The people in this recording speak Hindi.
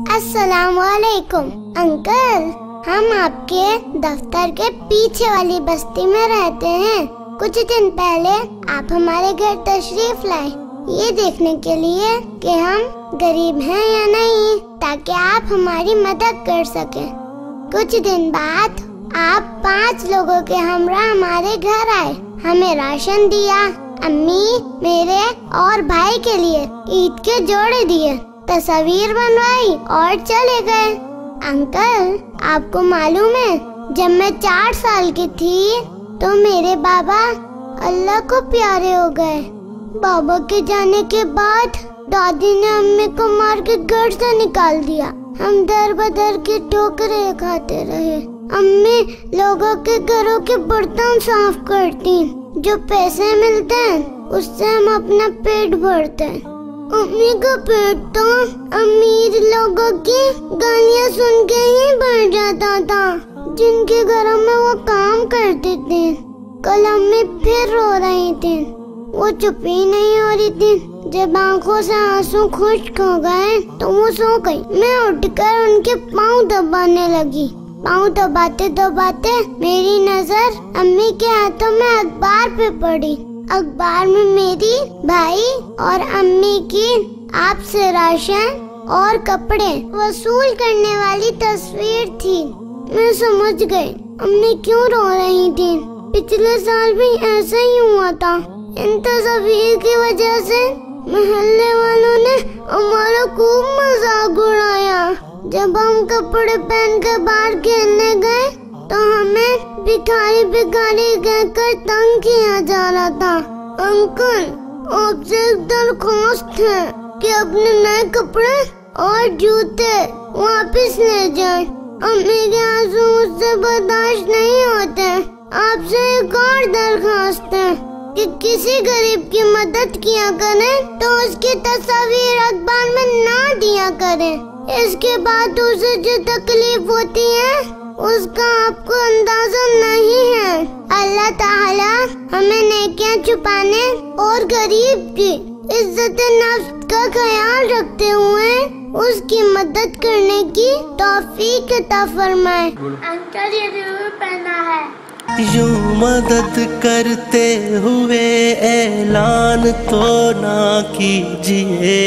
अस्सलामुअलैकुम अंकल, हम आपके दफ्तर के पीछे वाली बस्ती में रहते हैं। कुछ दिन पहले आप हमारे घर तशरीफ लाए, ये देखने के लिए कि हम गरीब हैं या नहीं, ताकि आप हमारी मदद कर सकें। कुछ दिन बाद आप 5 लोगों के हमरा हमारे घर आए, हमें राशन दिया, अम्मी, मेरे और भाई के लिए ईद के जोड़े दिए, तस्वीर बनवाई और चले गए। अंकल, आपको मालूम है, जब मैं 4 साल की थी तो मेरे बाबा अल्लाह को प्यारे हो गए। बाबा के जाने के बाद दादी ने अम्मी को मार के घर से निकाल दिया। हम दर बदर की ठोकरें खाते रहे। अम्मी लोगों के घरों के बर्तन साफ करती, जो पैसे मिलते हैं उससे हम अपना पेट भरते हैं। अम्मी का पेट तो अमीर लोगों की गालियाँ सुन के ही भर जाता था, जिनके घरों में वो काम करते थे। कल अम्मी फिर रो रही थी, वो चुप ही नहीं हो रही थी। जब आंखों से आंसू खुश्क हो गए तो वो सो गई। मैं उठकर उनके पाँव दबाने लगी। पाँव दबाते दबाते मेरी नजर अम्मी के हाथों में अखबार पे पड़ी। अखबार में मेरी, भाई और अम्मी की आपसे राशन और कपड़े वसूल करने वाली तस्वीर थी। मैं समझ गई अम्मी क्यों रो रही थी। पिछले साल भी ऐसा ही हुआ था। इन तस्वीर की वजह से मोहल्ले वालों ने हमारा खूब मजाक उड़ाया। जब हम कपड़े पहनकर बाहर खेलने गए तो हमें भिखारी भिखारी कहकर तंग किया जा रहा था। अंकल, आपसे एक दरख्वास्त है कि अपने नए कपड़े और जूते वापस ले जाएं। अम्मी के आंसू मुझसे बर्दाश्त नहीं होते। आपसे एक और दरख्वास्त है कि किसी गरीब की मदद किया करें तो उसकी तस्वीर अखबार में ना दिया करें। इसके बाद उसे जो तकलीफ होती है उसका आपको अंदाजा नहीं है। अल्लाह ताला हमें नेकियां छुपाने और गरीब की इज्जत नफ्स का ख्याल रखते हुए उसकी मदद करने की तौफीक अता फरमाए। अंकल, ये जरूर पहना है। यूं मदद करते हुए ऐलान तो ना कीजिए।